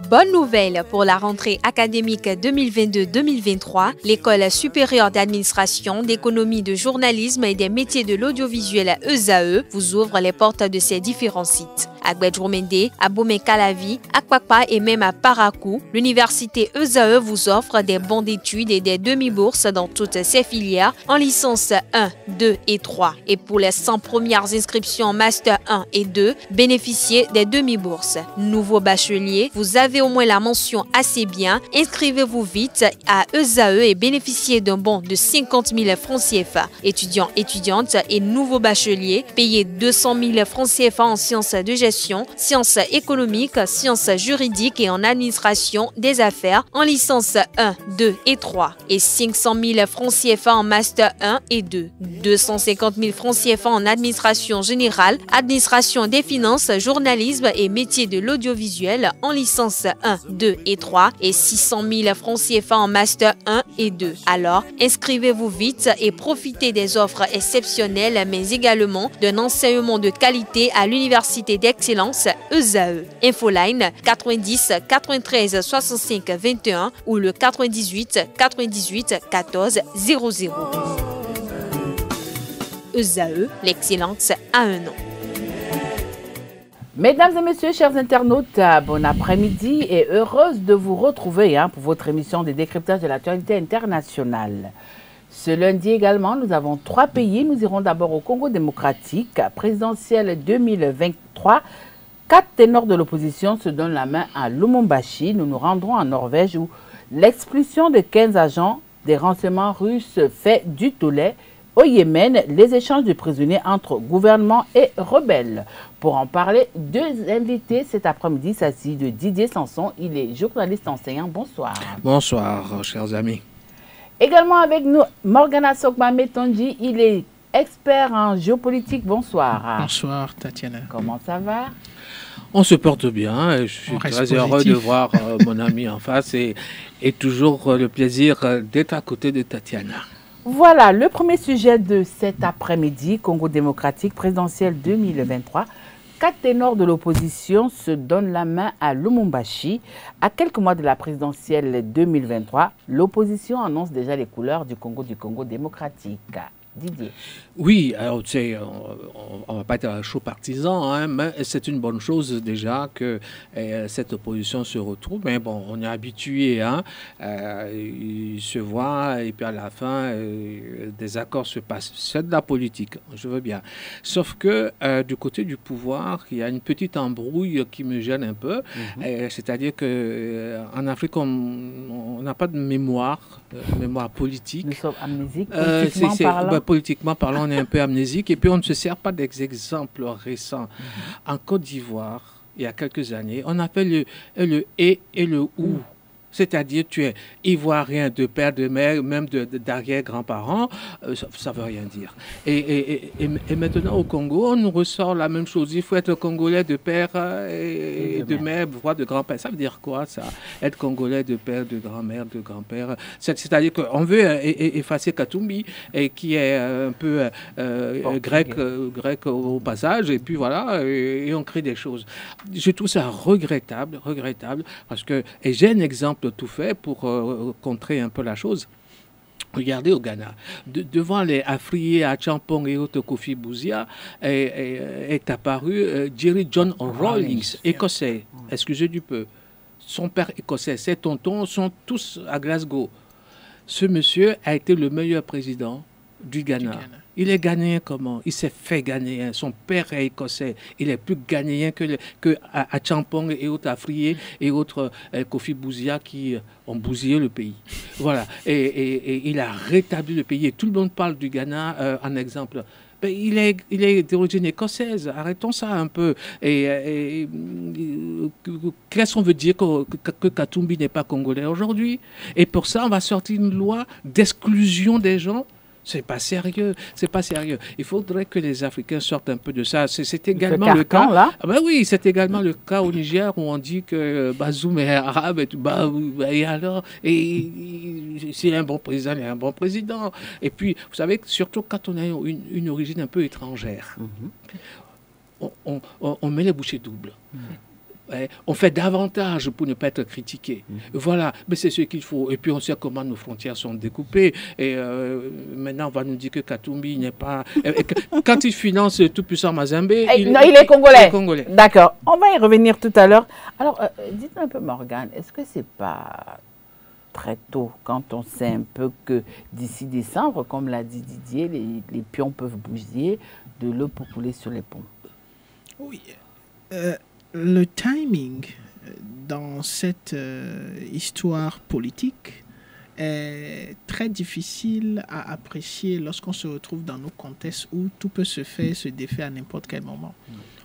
Bonne nouvelle pour la rentrée académique 2022-2023, l'École supérieure d'administration, d'économie, de journalisme et des métiers de l'audiovisuel ESAE vous ouvre les portes de ses différents sites. À Gbedjourmende, à Bomé-Calavi, à Kwakpa et même à Parakou, l'université ESAE vous offre des bons d'études et des demi-bourses dans toutes ses filières en licence 1, 2 et 3. Et pour les 100 premières inscriptions en master 1 et 2, bénéficiez des demi-bourses. Nouveau bachelier, vous avez au moins la mention assez bien. Inscrivez-vous vite à ESAE et bénéficiez d'un bon de 50 000 francs CFA. Étudiants, étudiantes et nouveaux bacheliers, payez 200 000 francs CFA en sciences de gestion, sciences économiques, sciences juridiques et en administration des affaires en licence 1, 2 et 3 et 500 000 francs CFA en master 1 et 2, 250 000 francs CFA en administration générale, administration des finances, journalisme et métiers de l'audiovisuel en licence 1, 2 et 3 et 600 000 francs CFA en master 1 et 2. Alors, inscrivez-vous vite et profitez des offres exceptionnelles mais également d'un enseignement de qualité à l'université d'excellence ESAE. Infoline 90 93 65 21 ou le 98 98 14 00. ESAE, l'excellence à un nom. Mesdames et messieurs, chers internautes, bon après-midi et heureuse de vous retrouver pour votre émission de décryptage de l'actualité internationale. Ce lundi également, nous avons 3 pays. Nous irons d'abord au Congo démocratique, présidentielle 2023. 4 ténors de l'opposition se donnent la main à Lubumbashi. Nous nous rendrons en Norvège où l'expulsion de 15 agents des renseignements russes fait du tollé. Au Yémen, les échanges de prisonniers entre gouvernement et rebelles. Pour en parler, 2 invités cet après-midi. Il s'agit de Didier Sanson. Il est journaliste enseignant. Bonsoir. Bonsoir, chers amis. Également avec nous, Morgana Sokba-Metonji. Il est expert en géopolitique. Bonsoir. Bonsoir, Tatiana. Comment ça va? On se porte bien. Je suis très heureux de voir mon ami en face et toujours le plaisir d'être à côté de Tatiana. Voilà, le premier sujet de cet après-midi, Congo démocratique, présidentielle 2023. 4 ténors de l'opposition se donnent la main à Lubumbashi. À quelques mois de la présidentielle 2023, l'opposition annonce déjà les couleurs du Congo démocratique. Didier. Oui, alors tu sais, on ne va pas être un chaud partisan, mais c'est une bonne chose déjà que cette opposition se retrouve. Mais bon, on est habitué, ils se voient et puis à la fin, des accords se passent. C'est de la politique, je veux bien. Sauf que du côté du pouvoir, il y a une petite embrouille qui me gêne un peu. C'est-à-dire qu'en Afrique, on n'a pas de mémoire politique. Nous sommes amnésiques, politiquement parlant, on est un peu amnésique et puis on ne se sert pas d'exemples récents. En Côte d'Ivoire, il y a quelques années, on a fait le et le ou. C'est-à-dire, tu es ivoirien de père, de mère, même d'arrière-grands-parents, ça ne veut rien dire. Et maintenant, au Congo, on nous ressort la même chose. Il faut être congolais de père et de mère, voire de grand-père. Ça veut dire quoi, ça? Être congolais de père, de grand-mère, de grand-père. C'est-à-dire qu'on veut effacer Katumbi, qui est un peu grec au passage, et puis voilà, et on crée des choses. Je trouve ça regrettable, parce que, et j'ai un exemple tout fait pour contrer un peu la chose. Regardez au Ghana, devant les Afriés, Achampong et autres Kofi Bouzia, est apparu Jerry John Rawlings, écossais, excusez du peu. Son père écossais, ses tontons sont tous à Glasgow. Ce monsieur a été le meilleur président du Ghana. Il est ghanéen comment? Il s'est fait ghanéen. Son père est écossais. Il est plus ghanéen que Achampong et autres Afriés et autres Kofi Bouzia qui ont bousillé le pays. Voilà. Et il a rétabli le pays. Et tout le monde parle du Ghana en exemple. Ben, il est d'origine écossaise. Arrêtons ça un peu. Qu'est-ce qu'on veut dire que Katumbi n'est pas congolais aujourd'hui? Et pour ça, on va sortir une loi d'exclusion des gens. C'est pas sérieux, Il faudrait que les Africains sortent un peu de ça. C'est également le cas. Là. Ah ben oui, c'est également le cas au Niger où on dit que Bazoum est arabe et alors, s'il est un bon président, il est un bon président. Et puis, vous savez, surtout quand on a une origine un peu étrangère, on met les bouchées doubles. Ouais, on fait davantage pour ne pas être critiqué. Voilà, mais c'est ce qu'il faut. Et puis on sait comment nos frontières sont découpées. Et maintenant, on va nous dire que Katumbi n'est pas... quand il finance tout-puissant Mazembe... Non, il est congolais. Il est congolais. D'accord, on va y revenir tout à l'heure. Alors, dites-moi un peu, Morgane, est-ce que c'est pas très tôt quand on sait un peu que d'ici décembre, comme l'a dit Didier, les pions peuvent bouger, de l'eau pour couler sur les ponts? Oui. Le timing dans cette histoire politique est très difficile à apprécier lorsqu'on se retrouve dans nos contextes où tout peut se faire, se défaire à n'importe quel moment.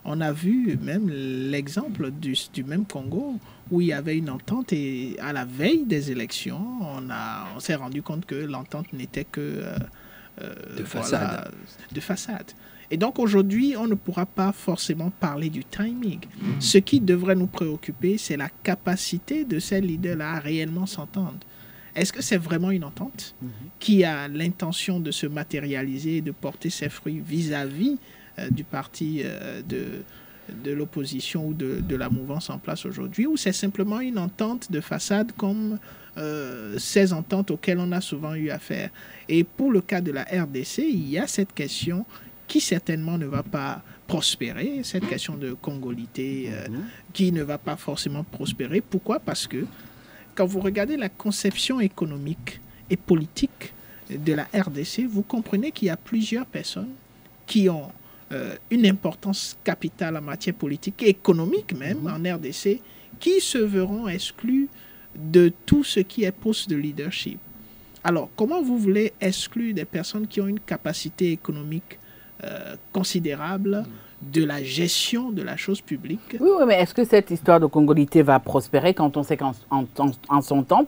On a vu même l'exemple du même Congo où il y avait une entente et à la veille des élections, on s'est rendu compte que l'entente n'était que de façade. Voilà, de façade. Et donc aujourd'hui, on ne pourra pas forcément parler du timing. Ce qui devrait nous préoccuper, c'est la capacité de ces leaders-là à réellement s'entendre. Est-ce que c'est vraiment une entente qui a l'intention de se matérialiser et de porter ses fruits vis-à-vis du parti de l'opposition ou de la mouvance en place aujourd'hui, ou c'est simplement une entente de façade comme ces ententes auxquelles on a souvent eu affaire? Et pour le cas de la RDC, il y a cette question qui certainement ne va pas prospérer, cette question de congolité qui ne va pas forcément prospérer. Pourquoi? Parce que quand vous regardez la conception économique et politique de la RDC, vous comprenez qu'il y a plusieurs personnes qui ont une importance capitale en matière politique et économique même en RDC, qui se verront exclus de tout ce qui est poste de leadership. Alors, comment vous voulez exclure des personnes qui ont une capacité économique considérable de la gestion de la chose publique? Oui, mais est-ce que cette histoire de congolité va prospérer quand on sait qu'en son temps,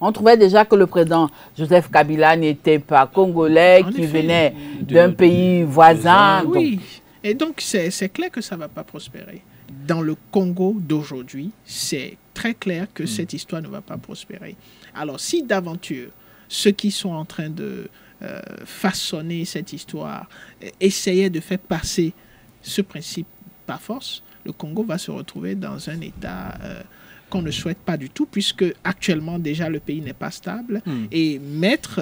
on trouvait déjà que le président Joseph Kabila n'était pas congolais, qui venait d'un pays voisin. Oui, et donc c'est clair que ça ne va pas prospérer. Dans le Congo d'aujourd'hui, c'est très clair que cette histoire ne va pas prospérer. Alors, si d'aventure, ceux qui sont en train de façonner cette histoire essayaient de faire passer ce principe par force, le Congo va se retrouver dans un état qu'on ne souhaite pas du tout, puisque actuellement déjà le pays n'est pas stable, et mettre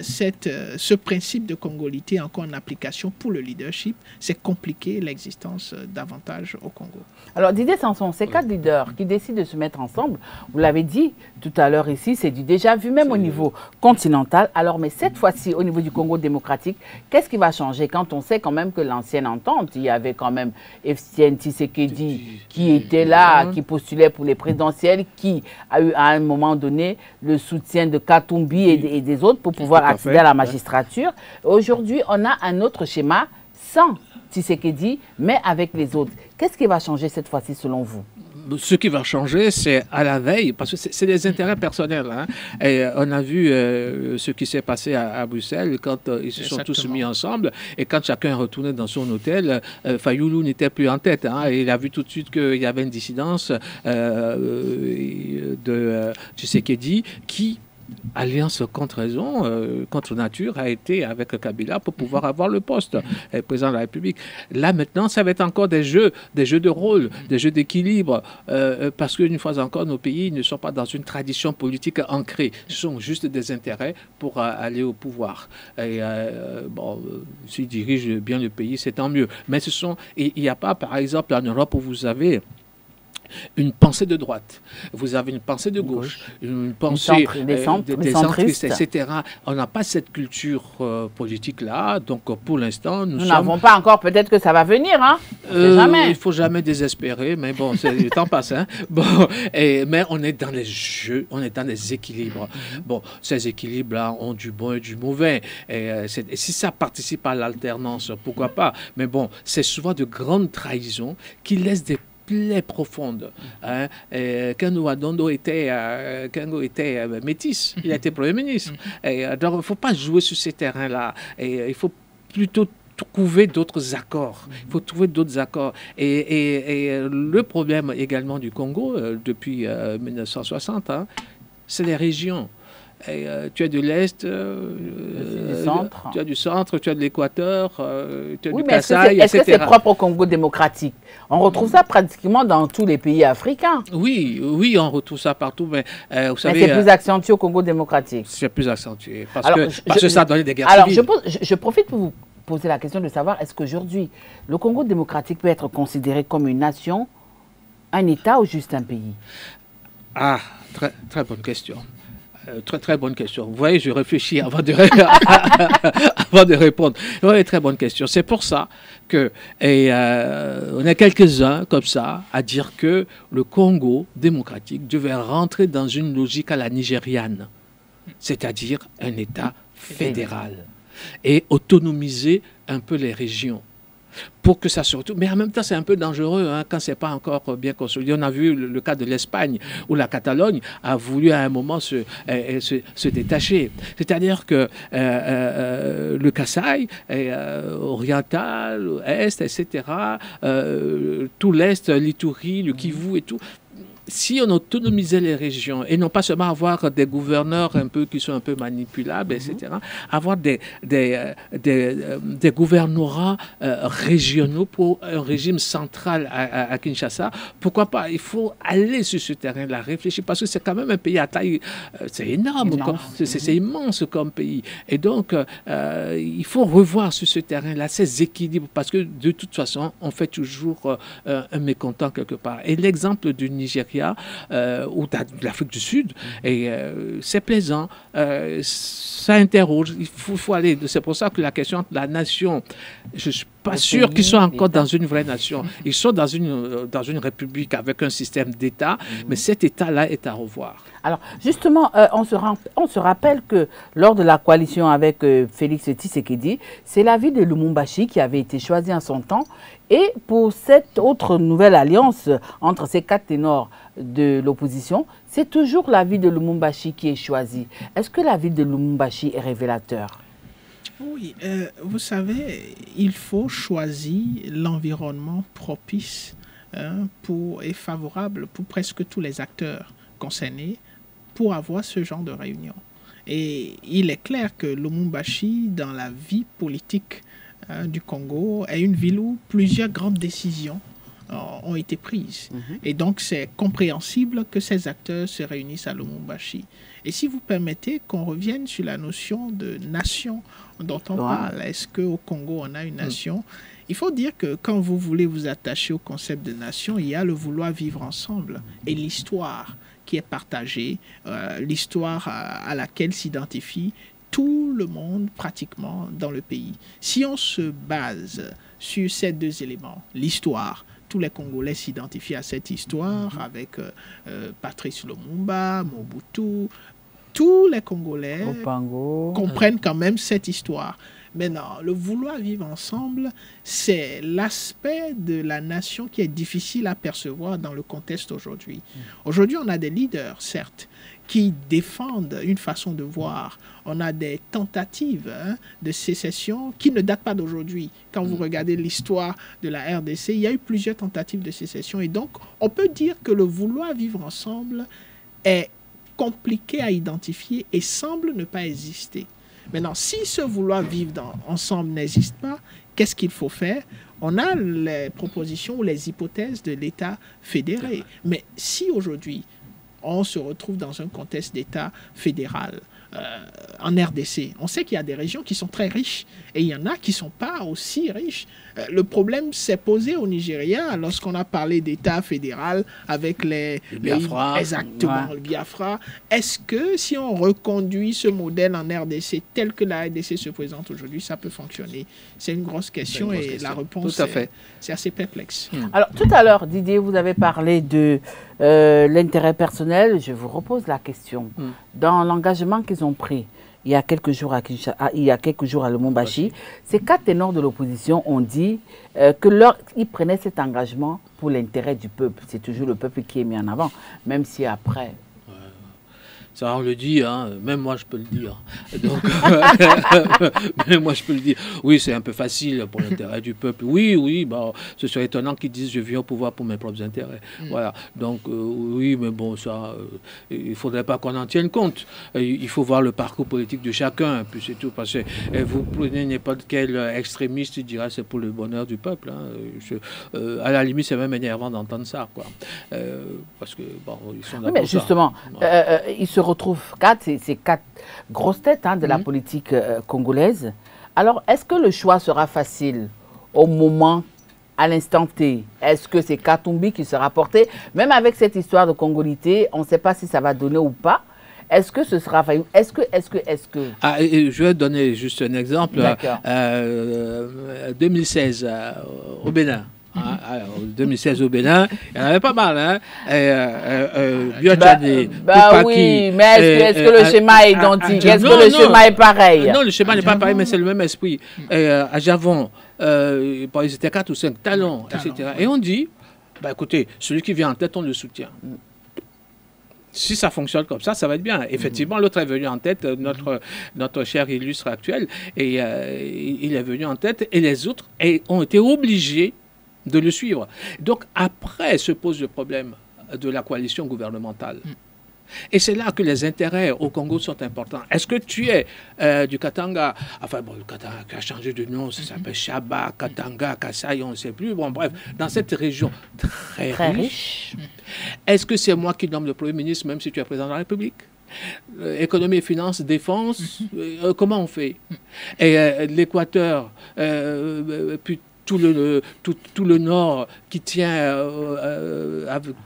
ce principe de congolité encore en application pour le leadership, c'est compliquer l'existence davantage au Congo. Alors Didier Samson, ces 4 leaders qui décident de se mettre ensemble, vous l'avez dit tout à l'heure ici, c'est du déjà vu même au niveau continental. Alors mais cette fois-ci au niveau du Congo démocratique, qu'est-ce qui va changer quand on sait quand même que l'ancienne entente, il y avait quand même Etienne Tshisekedi qui était là, qui postulait pour les présidentielles, qui a eu à un moment donné le soutien de Katumbi et des autres pour pouvoir accéder à la magistrature. Aujourd'hui, on a un autre schéma sans Tshisekedi, mais avec les autres. Qu'est-ce qui va changer cette fois-ci selon vous? Ce qui va changer, c'est à la veille, parce que c'est des intérêts personnels. Hein. Et on a vu ce qui s'est passé à Bruxelles quand ils se sont tous mis ensemble et quand chacun est retourné dans son hôtel, Fayoulou n'était plus en tête. Hein, et il a vu tout de suite qu'il y avait une dissidence de Tshisekedi qui, alliance contre raison, contre nature, a été avec Kabila pour pouvoir avoir le poste président de la République. Là, maintenant, ça va être encore des jeux de rôle, des jeux d'équilibre, parce qu'une fois encore, nos pays ne sont pas dans une tradition politique ancrée. Ce sont juste des intérêts pour aller au pouvoir. Et bon, s'ils dirigent bien le pays, c'est tant mieux. Mais il n'y a pas, par exemple, en Europe où vous avez une pensée de droite, vous avez une pensée de gauche, une pensée des centristes, etc. On n'a pas cette culture politique-là, donc pour l'instant, nous n'avons pas encore, peut-être que ça va venir, hein? Jamais. Il ne faut jamais désespérer, mais bon, le temps passe, hein? Bon, mais on est dans les jeux, on est dans les équilibres. Bon, ces équilibres-là ont du bon et du mauvais, et si ça participe à l'alternance, pourquoi pas? Mais bon, c'est souvent de grandes trahisons qui laissent des plaies profondes. Hein. Kango Adondo était métis, il a été Premier ministre. Donc, il ne faut pas jouer sur ces terrains-là. Il faut plutôt trouver d'autres accords. Il faut trouver d'autres accords. Et le problème également du Congo, depuis 1960, hein, c'est les régions. Tu es de l'Est, centre. Tu as du centre, tu as de l'Équateur, tu as Oui, du mais Kasaï, est-ce que etc. c'est propre au Congo démocratique? On retrouve ça pratiquement dans tous les pays africains. Oui, oui, on retrouve ça partout, mais vous Mais savez... c'est plus accentué au Congo démocratique. C'est plus accentué, parce Alors, que ça a donné des guerres alors, civiles. je profite pour vous poser la question de savoir, est-ce qu'aujourd'hui, le Congo démocratique peut être considéré comme une nation, un État ou juste un pays? Ah, très, très bonne question. Très, très bonne question. Vous voyez, je réfléchis avant de, avant de répondre. Oui, très bonne question. C'est pour ça que on est quelques-uns comme ça à dire que le Congo démocratique devait rentrer dans une logique à la nigériane, c'est-à-dire un État fédéral, et autonomiser un peu les régions. Pour que ça se retrouve. Mais en même temps, c'est un peu dangereux hein, quand ce n'est pas encore bien consolidé. On a vu le cas de l'Espagne, où la Catalogne a voulu à un moment se détacher. C'est-à-dire que le Kasaï, oriental, est, etc., tout l'Est, l'Ituri, le Kivu et tout, si on autonomisait les régions et non pas seulement avoir des gouverneurs un peu qui sont un peu manipulables, etc., avoir des gouvernorats régionaux pour un régime central à Kinshasa, pourquoi pas? Il faut aller sur ce terrain-là, réfléchir, parce que c'est quand même un pays à taille, c'est énorme, c'est immense comme pays. Et donc, il faut revoir sur ce terrain-là ces équilibres, parce que de toute façon, on fait toujours un mécontent quelque part. Et l'exemple du Nigeria, ou de l'Afrique du Sud, et c'est plaisant, ça interroge, il faut aller. C'est pour ça que la question de la nation, je ne suis pas sûr qu'ils soient encore dans une vraie nation. Ils sont dans une république avec un système d'État, mais cet État-là est à revoir. Alors, justement, on se rappelle que lors de la coalition avec Félix Tshisekedi, c'est la ville de Lubumbashi qui avait été choisie en son temps. Et pour cette autre nouvelle alliance entre ces quatre ténors de l'opposition, c'est toujours la ville de Lubumbashi qui est choisie. Est-ce que la ville de Lubumbashi est révélateur? Oui, vous savez, il faut choisir l'environnement propice et favorable pour presque tous les acteurs concernés pour avoir ce genre de réunion. Et il est clair que Lubumbashi, dans la vie politique du Congo, est une ville où plusieurs grandes décisions ont été prises. Et donc, c'est compréhensible que ces acteurs se réunissent à Lubumbashi. Et si vous permettez qu'on revienne sur la notion de nation dont on parle, est-ce qu'au Congo, on a une nation? Il faut dire que quand vous voulez vous attacher au concept de nation, il y a le vouloir vivre ensemble et l'histoire qui est partagée, l'histoire à laquelle s'identifie tout le monde pratiquement dans le pays. Si on se base sur ces deux éléments, l'histoire, tous les Congolais s'identifient à cette histoire avec Patrice Lumumba, Mobutu, tous les Congolais comprennent quand même cette histoire. Maintenant, le vouloir vivre ensemble, c'est l'aspect de la nation qui est difficile à percevoir dans le contexte aujourd'hui. Aujourd'hui, on a des leaders, certes, qui défendent une façon de voir. On a des tentatives de sécession qui ne datent pas d'aujourd'hui. Quand vous regardez l'histoire de la RDC, il y a eu plusieurs tentatives de sécession. Et donc, on peut dire que le vouloir vivre ensemble est compliqué à identifier et semble ne pas exister. Maintenant, si ce vouloir vivre ensemble n'existe pas, qu'est-ce qu'il faut faire? On a les propositions ou les hypothèses de l'État fédéré. Mais si aujourd'hui, on se retrouve dans un contexte d'État fédéral, en RDC, on sait qu'il y a des régions qui sont très riches et il y en a qui ne sont pas aussi riches. Le problème s'est posé au Nigeria lorsqu'on a parlé d'État fédéral avec le Biafra. Exactement, le Biafra. Est-ce que si on reconduit ce modèle en RDC tel que la RDC se présente aujourd'hui, ça peut fonctionner? C'est une grosse question et la réponse, c'est assez perplexe. Alors, tout à l'heure, Didier, vous avez parlé de l'intérêt personnel. Je vous repose la question. Dans l'engagement qu'ils ont pris il y a quelques jours à Lubumbashi, ces quatre ténors de l'opposition ont dit qu'ils prenaient cet engagement pour l'intérêt du peuple. C'est toujours le peuple qui est mis en avant, même si après... Ça, on le dit, hein, même moi je peux le dire. Donc, même moi je peux le dire. Oui, c'est un peu facile pour l'intérêt du peuple. Oui, bah, ce serait étonnant qu'ils disent je viens au pouvoir pour mes propres intérêts. Voilà. Donc, oui, mais bon, ça, il ne faudrait pas qu'on en tienne compte. Il faut voir le parcours politique de chacun, puis c'est tout. Parce que vous prenez n'importe quel extrémiste, il dira c'est pour le bonheur du peuple. Hein. À la limite, c'est même énervant d'entendre ça, quoi. Parce que, bon, ils sont d'accord. Oui, mais justement, ils se retrouvent ces quatre grosses têtes de la politique congolaise. Alors, est-ce que le choix sera facile au moment, à l'instant T? Est-ce que c'est Katumbi qui sera porté? Même avec cette histoire de congolité, on ne sait pas si ça va donner ou pas. Est-ce que ce sera... Est-ce que... Ah, je vais donner juste un exemple. 2016, au Bénin. Alors, 2016 au Bénin, il y en avait pas mal, hein. Oui, mais est-ce que le schéma est identique? Est-ce que le schéma est pareil? Non, le schéma n'est pas pareil, mais c'est le même esprit. À Javon, ils étaient 4 ou 5 talons, etc. Et on dit, bah, écoutez, celui qui vient en tête, on le soutient. Si ça fonctionne comme ça va être bien. Effectivement, l'autre est venu en tête, notre cher illustre actuel, et il est venu en tête, et les autres ont été obligés de le suivre. Donc après se pose le problème de la coalition gouvernementale. Et c'est là que les intérêts au Congo sont importants. Est-ce que tu es du Katanga, enfin bon, le Katanga qui a changé de nom, ça s'appelle Chaba, Katanga, Kasaï, on ne sait plus, bon bref, dans cette région très riche, est-ce que c'est moi qui nomme le Premier ministre, même si tu es président de la République? Économie et finances, défense, comment on fait? Et l'Équateur, puis tout le nord qui tient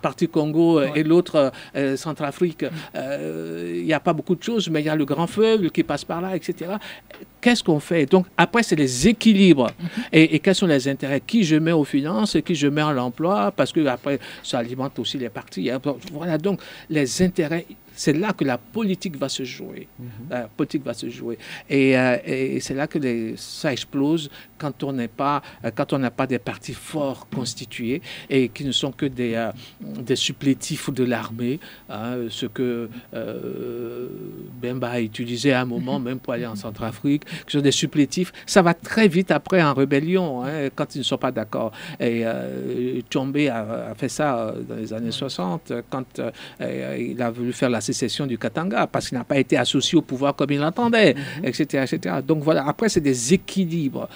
partie Congo et l'autre Centrafrique, il n'y a pas beaucoup de choses, mais il y a le grand fleuve qui passe par là, etc. Qu'est-ce qu'on fait? Donc après, c'est les équilibres. Et quels sont les intérêts? Qui je mets aux finances, qui je mets à l'emploi, parce que après, ça alimente aussi les partis. Voilà, donc les intérêts. C'est là que la politique va se jouer. La politique va se jouer. Et c'est là que ça explose quand on n'a pas des partis forts constitués et qui ne sont que des supplétifs de l'armée, hein, ce que Bemba a utilisé à un moment, même pour aller en Centrafrique, qui sont des supplétifs. Ça va très vite après en rébellion, hein, quand ils ne sont pas d'accord. Et Tshombe a fait ça dans les années 60, quand il a voulu faire la sécession du Katanga, parce qu'il n'a pas été associé au pouvoir comme il l'entendait, etc., etc. Donc voilà, après, c'est des équilibres.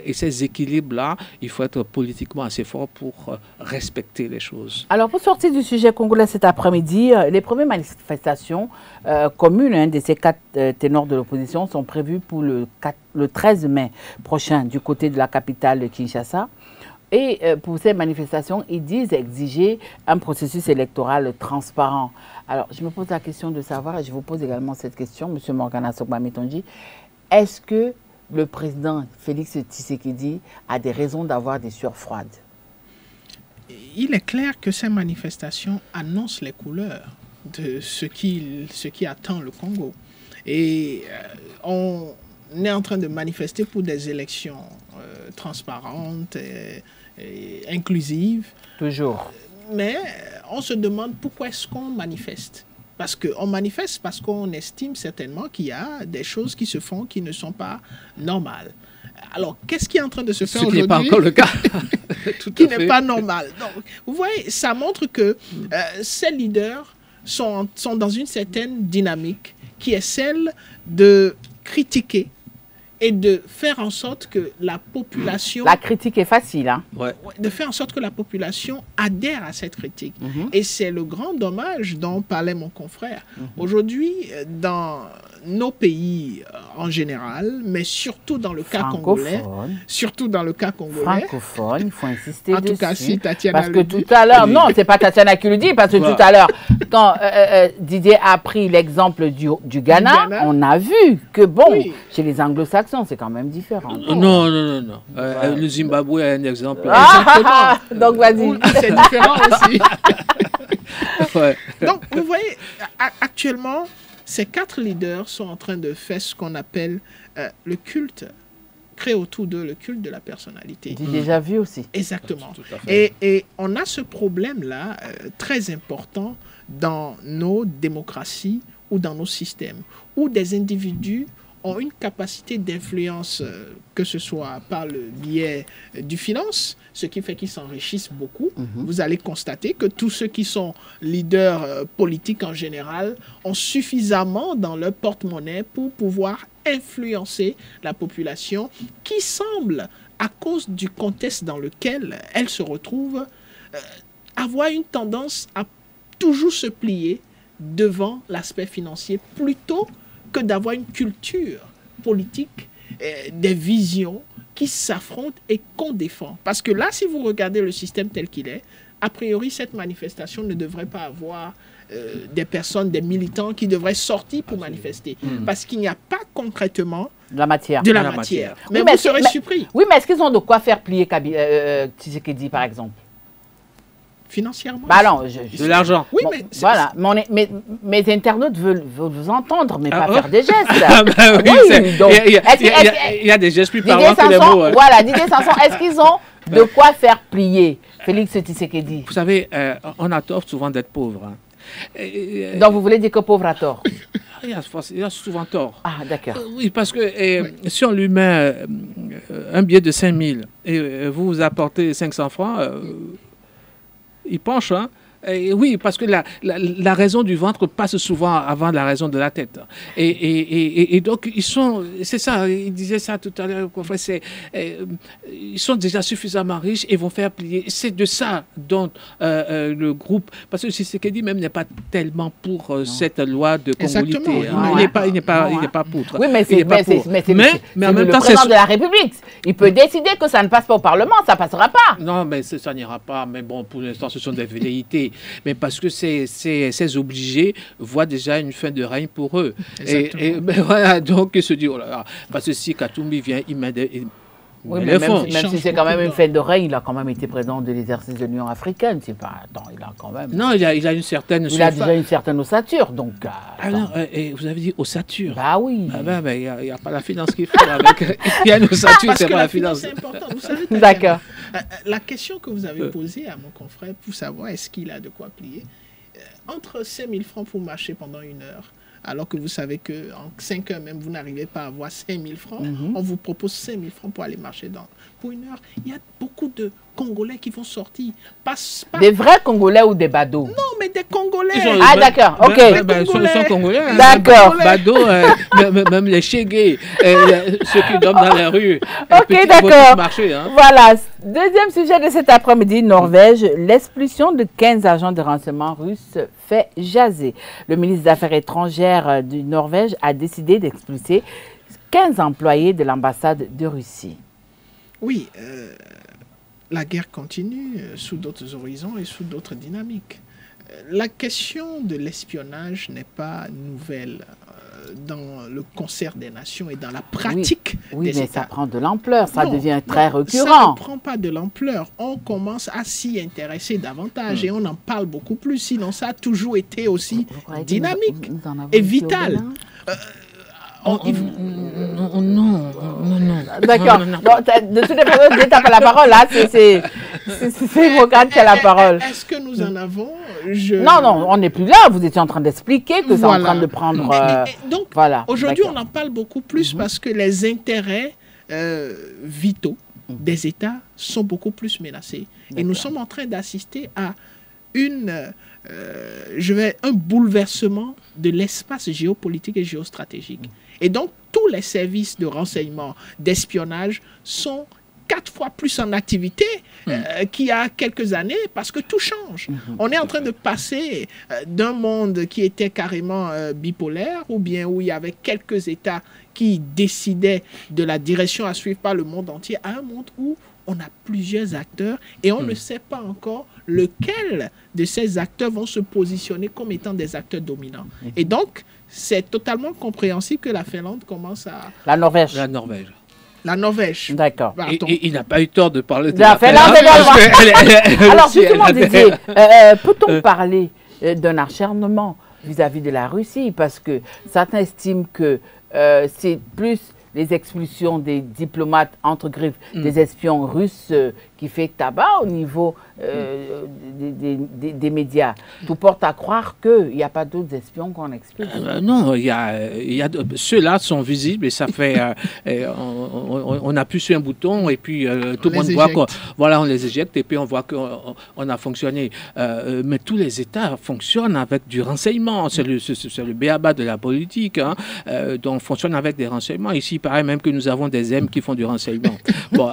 Et ces équilibres-là, il faut être politiquement assez fort pour respecter les choses. Alors, pour sortir du sujet congolais cet après-midi, les premières manifestations communes de ces quatre ténors de l'opposition sont prévues pour le 13 mai prochain du côté de la capitale Kinshasa. Et pour ces manifestations, ils disent exiger un processus électoral transparent. Alors, je me pose la question de savoir, et je vous pose également cette question, M. Morgana Sokba-Metonji, est-ce que le président Félix Tshisekedi a des raisons d'avoir des sueurs froides? Il est clair que ces manifestations annoncent les couleurs de ce qui attend le Congo. Et on est en train de manifester pour des élections transparentes et inclusives. Toujours. Mais on se demande pourquoi est-ce qu'on manifeste. Parce qu'on manifeste parce qu'on estime certainement qu'il y a des choses qui se font qui ne sont pas normales. Alors, qu'est-ce qui est en train de se faire aujourd'hui? Ce qui n'est pas encore le cas. Qui n'est pas normal. Donc, vous voyez, ça montre que ces leaders sont dans une certaine dynamique qui est celle de critiquer et de faire en sorte que la population... La critique est facile, hein? Ouais. De faire en sorte que la population adhère à cette critique. Et c'est le grand dommage dont parlait mon confrère. Aujourd'hui, dans nos pays en général, mais surtout dans le cas congolais... Surtout dans le cas congolais... Francophone, il faut insister dessus. En tout cas, si Tatiana parce que tout à l'heure... Non, c'est pas Tatiana qui le dit, parce que tout à l'heure, quand Didier a pris l'exemple du Ghana, on a vu que, bon, chez les anglo-saxons, c'est quand même différent. Non. Le Zimbabwe est un exemple. Donc, vas-y. C'est différent aussi. Donc, vous voyez, actuellement, ces quatre leaders sont en train de faire ce qu'on appelle le culte, créer autour d'eux le culte de la personnalité. Déjà vu aussi. Exactement. Et on a ce problème-là très important dans nos démocraties ou dans nos systèmes, où des individus ont une capacité d'influence, que ce soit par le biais du finance, ce qui fait qu'ils s'enrichissent beaucoup. Vous allez constater que tous ceux qui sont leaders politiques en général ont suffisamment dans leur porte-monnaie pour pouvoir influencer la population qui semble, à cause du contexte dans lequel elle se retrouve, avoir une tendance à toujours se plier devant l'aspect financier plutôt que d'avoir une culture politique, des visions qui s'affrontent et qu'on défend. Parce que là, si vous regardez le système tel qu'il est, a priori, cette manifestation ne devrait pas avoir des personnes, des militants qui devraient sortir pour manifester. Parce qu'il n'y a pas concrètement de la matière. Mais oui, vous serez surpris. Oui, mais est-ce qu'ils ont de quoi faire plier Tshisekedi, par exemple? Financièrement. Bah non, de l'argent. Oui, bon, mais voilà. Mes internautes veulent vous entendre, mais pas faire des gestes. Oui, oui, donc, il y a des gestes plus parlants que les mots. Voilà, Didier Samson, est-ce qu'ils ont de quoi faire plier Félix Tshisekedi? Vous savez, on a tort souvent d'être pauvre. Hein. Donc vous voulez dire que pauvre a tort? Il a souvent tort. Ah, d'accord. Oui, parce que si on lui met un billet de 5 000 et vous apportez 500 francs, il penche, hein. Et oui, parce que la raison du ventre passe souvent avant la raison de la tête. Et donc, c'est ça, il disait ça tout à l'heure, ils sont déjà suffisamment riches et vont faire plier. C'est de ça dont le groupe, parce que Tshisekedi même n'est pas tellement pour cette loi de congolité. Hein. Il n'est pas pour. Oui, mais c'est en même le temps, président de la République. Il peut décider que ça ne passe pas au Parlement, ça ne passera pas. Non, mais ça n'ira pas. Mais bon, pour l'instant, ce sont des velléités. Mais parce que ces obligés voient déjà une fin de règne pour eux. Et voilà, donc ils se disent, oh là là, parce que si Katumbi vient, il met des... Oui, mais même si c'est quand même une fin de règne, il a quand même été président de l'exercice de l'Union africaine. C'est pas... Attends, il a quand même... Non, il a une certaine... Il a déjà une certaine ossature, donc... non, et vous avez dit ossature. Bah oui. Il n'y a pas la finance qu'il faut avec... Il y a une ossature, c'est pas la finance. C'est important, vous savez. D'accord. La question que vous avez posée à mon confrère pour savoir est-ce qu'il a de quoi plier, entre 5 000 francs pour marcher pendant 1 heure, alors que vous savez qu'en 5 heures même, vous n'arrivez pas à avoir 5 000 francs, on vous propose 5 000 francs pour aller marcher pour 1 heure. Il y a beaucoup de Congolais qui vont sortir. Des vrais Congolais ou des badauds? Non, mais des Congolais. Ah, d'accord, ok. Ils sont Congolais. D'accord. Badauds, même les chégués, ceux qui dorment dans les rues. Ok, d'accord. Hein. Voilà. Deuxième sujet de cet après-midi, Norvège. L'expulsion de 15 agents de renseignement russes fait jaser. Le ministre des Affaires étrangères du Norvège a décidé d'expulser 15 employés de l'ambassade de Russie. Oui, la guerre continue sous d'autres horizons et sous d'autres dynamiques. La question de l'espionnage n'est pas nouvelle dans le concert des nations et dans la pratique des États. Oui, mais ça prend de l'ampleur, ça devient très récurrent. Ça ne prend pas de l'ampleur. On commence à s'y intéresser davantage et on en parle beaucoup plus. Sinon, ça a toujours été aussi dynamique et vital. Non. D'accord. De toutes les façons, je tape la parole, là. C'est Morgane qui a la parole. Est-ce que nous en avons Non, on n'est plus là. Vous étiez en train d'expliquer que c'est en train de prendre... donc, voilà, aujourd'hui, on en parle beaucoup plus parce que les intérêts vitaux des États sont beaucoup plus menacés. Et nous sommes en train d'assister à un bouleversement de l'espace géopolitique et géostratégique. Et donc, tous les services de renseignement, d'espionnage sont 4 fois plus en activité qu'il y a quelques années parce que tout change. On est en train de passer d'un monde qui était carrément bipolaire ou bien où il y avait quelques États qui décidaient de la direction à suivre par le monde entier à un monde où on a plusieurs acteurs et on ne sait pas encore lequel de ces acteurs vont se positionner comme étant des acteurs dominants. Et donc, c'est totalement compréhensible que la Finlande commence à... La Norvège. La Norvège. D'accord. Et il n'a pas eu tort de parler de la Finlande également. Alors, justement, Didier, peut-on parler d'un acharnement vis-à-vis de la Russie? Parce que certains estiment que c'est plus les expulsions des diplomates, entre griffes, des espions russes qui fait tabac au niveau des médias. Tout porte à croire qu'il n'y a pas d'autres espions qu'on expulse. Non, ceux-là sont visibles et ça fait... on appuie sur un bouton et puis tout le monde voit qu'on... Voilà, on les éjecte et puis on voit qu'on a fonctionné. Mais tous les États fonctionnent avec du renseignement. C'est le b.a.-ba de la politique. Hein. Donc, on fonctionne avec des renseignements. Ici, il paraît même que nous avons des M qui font du renseignement. Bon,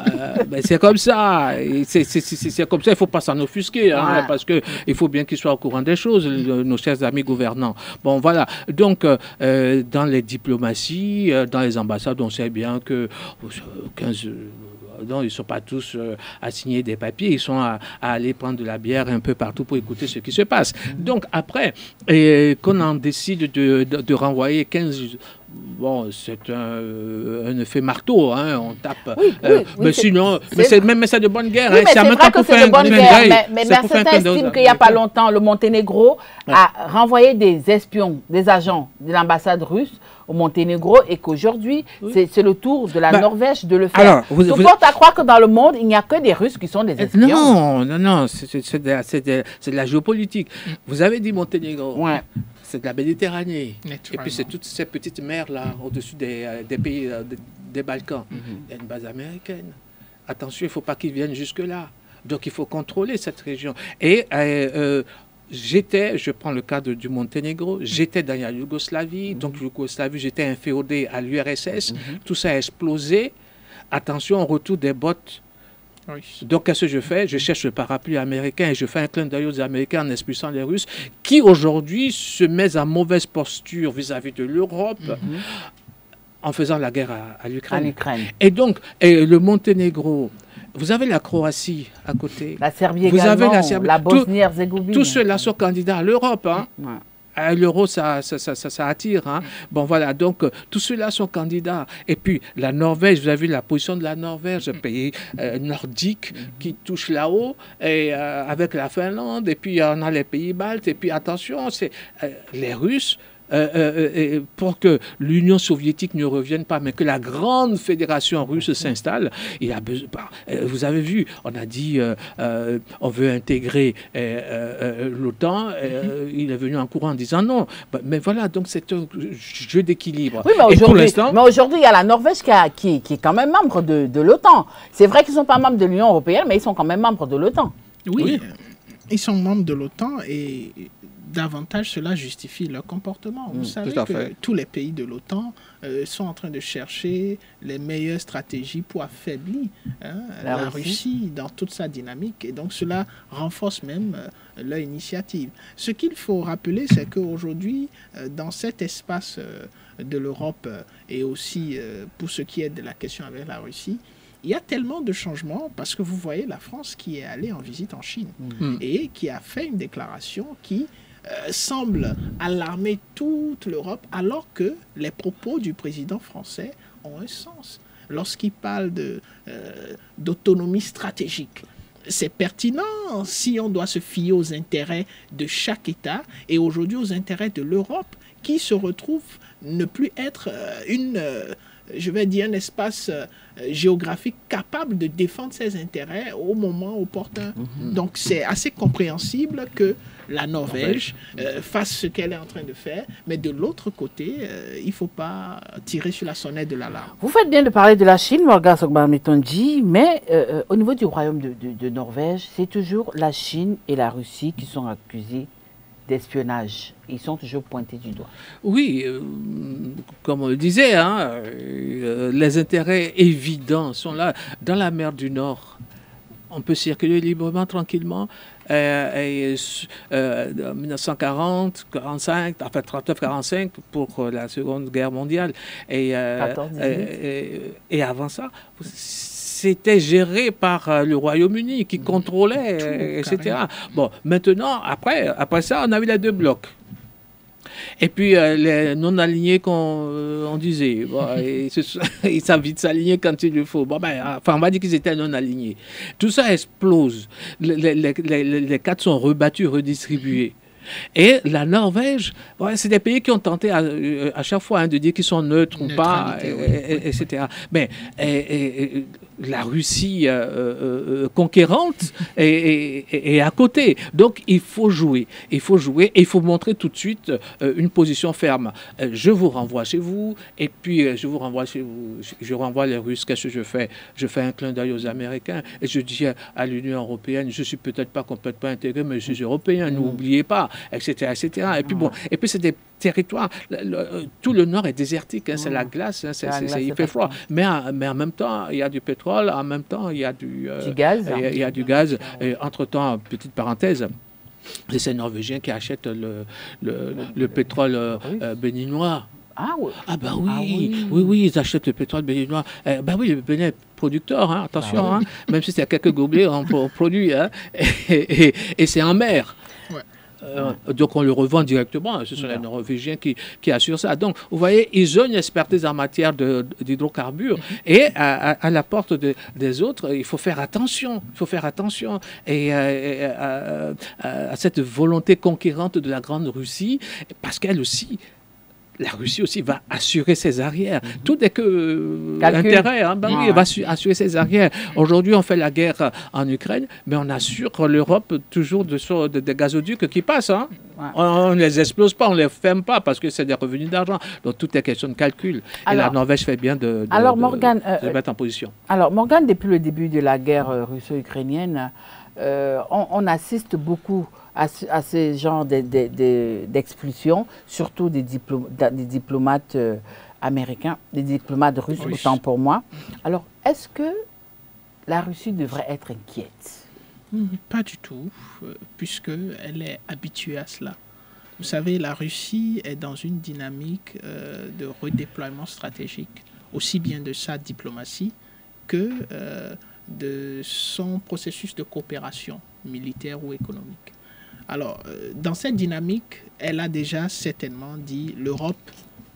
ben, c'est comme ça. C'est comme ça, il ne faut pas s'en offusquer. Hein, parce qu'il faut bien qu'ils soient au courant des choses, nos chers amis gouvernants. Bon, voilà. Donc, dans les diplomaties, dans les ambassades, on sait bien que 15... Donc, ils ne sont pas tous à signer des papiers, ils sont à aller prendre de la bière un peu partout pour écouter ce qui se passe. Donc, après, qu'on en décide de renvoyer 15... Bon, c'est un effet marteau, hein, on tape. Mais sinon, mais c'est de bonne guerre. Oui, hein, mais c'est vrai que c'est de bonne guerre. Mais certains estiment qu'il n'y a pas longtemps, le Monténégro a renvoyé des espions, des agents de l'ambassade russe au Monténégro et qu'aujourd'hui, c'est le tour de la Norvège de le faire. Alors, tout porte à croire que dans le monde, il n'y a que des Russes qui sont des espions. Non, c'est de la géopolitique. Vous avez dit Monténégro. Ouais. C'est de la Méditerranée. Et puis c'est toutes ces petites mers là, au-dessus des pays des Balkans. Il y a une base américaine. Attention, il ne faut pas qu'ils viennent jusque-là. Donc il faut contrôler cette région. Et je prends le cadre du Monténégro, j'étais dans la Yougoslavie, donc Yougoslavie, j'étais inféodé à l'URSS, tout ça a explosé. Attention, on retourne des bottes. Oui. Donc, qu'est-ce que je fais? Je cherche le parapluie américain et je fais un clin d'œil aux Américains en expulsant les Russes qui, aujourd'hui, se mettent en mauvaise posture vis-à-vis de l'Europe en faisant la guerre à l'Ukraine. Et donc, le Monténégro, vous avez la Croatie à côté. La Serbie également, la Bosnie-Herzégovine. Tous ceux-là sont candidats à l'Europe. Hein. L'euro, ça attire. Hein. Bon, voilà, donc tous ceux-là sont candidats. Et puis, la Norvège, vous avez vu la position de la Norvège, un pays nordique qui touche là-haut, et avec la Finlande, et puis on a les pays baltes, et puis attention, c'est les Russes. Pour que l'Union soviétique ne revienne pas, mais que la grande fédération russe s'installe, il a besoin. Vous avez vu, on a dit on veut intégrer l'OTAN. Il est venu en courant en disant non. Mais voilà, donc c'est un jeu d'équilibre. Oui, mais aujourd'hui, il y a la Norvège qui est quand même membre de l'OTAN. C'est vrai qu'ils ne sont pas membres de l'Union européenne, mais ils sont quand même membres de l'OTAN. Oui, ils sont membres de l'OTAN et davantage cela justifie leur comportement. Vous savez que tous les pays de l'OTAN sont en train de chercher les meilleures stratégies pour affaiblir la Russie dans toute sa dynamique. Et donc cela renforce même leur initiative. Ce qu'il faut rappeler, c'est qu'aujourd'hui, dans cet espace de l'Europe et aussi pour ce qui est de la question avec la Russie, il y a tellement de changements parce que vous voyez la France qui est allée en visite en Chine et qui a fait une déclaration qui semble alarmer toute l'Europe alors que les propos du président français ont un sens. Lorsqu'il parle d'autonomie stratégique, c'est pertinent si on doit se fier aux intérêts de chaque État et aujourd'hui aux intérêts de l'Europe qui se retrouve ne plus être je vais dire un espace géographique capable de défendre ses intérêts au moment opportun. Donc c'est assez compréhensible que la Norvège fasse ce qu'elle est en train de faire, mais de l'autre côté, il ne faut pas tirer sur la sonnette de l'alarme. Vous faites bien de parler de la Chine, Morgan Sogbar-Métondji, mais au niveau du royaume de Norvège, c'est toujours la Chine et la Russie qui sont accusés d'espionnage. Ils sont toujours pointés du doigt. Oui, comme on le disait, hein, les intérêts évidents sont là. Dans la mer du Nord, on peut circuler librement, tranquillement. En 1940, 45, enfin 39-45 pour la Seconde Guerre mondiale. Et avant ça, c'était géré par le Royaume-Uni qui contrôlait, etc. Bon, maintenant, après ça, on a eu les deux blocs. Et puis, les non-alignés qu'on disait, bon, ils savent vite s'aligner quand il le faut. Bon, enfin, on va dire qu'ils étaient non-alignés. Tout ça explose. Les cartes sont rebattues, redistribuées. Et la Norvège, c'est des pays qui ont tenté à chaque fois de dire qu'ils sont neutres ou pas, etc. Mais la Russie conquérante est à côté. Donc il faut jouer. Il faut jouer et il faut montrer tout de suite une position ferme. Je vous renvoie chez vous et puis je vous renvoie chez vous. Je renvoie les Russes. Qu'est-ce que je fais? Je fais un clin d'œil aux Américains et je dis à l'Union européenne, je suis peut-être pas complètement intégré, mais je suis européen, n'oubliez pas, etc., etc. Et puis bon, et puis c'est des territoires, tout le nord est désertique, hein, c'est la glace, hein, il fait froid. Mais en même temps, il y a du pétrole, en même temps, il y a du gaz. Il y a du gaz. Et entre-temps, petite parenthèse, c'est ces Norvégiens qui achètent le pétrole béninois. Ah oui. Ah bah oui, oui, ils achètent le pétrole béninois. Bah oui, le Bénin est producteur, hein, attention, hein, même si c'est à quelques gobelets on produit, hein, et c'est en mer. Donc on le revend directement, ce sont les Norvégiens qui assurent ça. Donc vous voyez, ils ont une expertise en matière d'hydrocarbures et à la porte des autres, il faut faire attention. Il faut faire attention à cette volonté conquérante de la Grande Russie, parce qu'elle aussi, la Russie aussi va assurer ses arrières. Tout n'est que intérêt. Hein, ben oui, elle va assurer ses arrières. Aujourd'hui, on fait la guerre en Ukraine, mais on assure l'Europe toujours des gazoducs qui passent. Hein. On ne les explose pas, on ne les ferme pas parce que c'est des revenus d'argent. Donc, tout est question de calcul. Et la Norvège fait bien de mettre en position. Alors, Morgane, depuis le début de la guerre russo-ukrainienne, on assiste beaucoup à ces genres d'expulsions, surtout des diplomates américains, des diplomates russes, autant pour moi. Alors, est-ce que la Russie devrait être inquiète? Pas du tout, puisqu'elle est habituée à cela. Vous savez, la Russie est dans une dynamique de redéploiement stratégique, aussi bien de sa diplomatie que de son processus de coopération militaire ou économique. Alors, dans cette dynamique, elle a déjà certainement dit l'Europe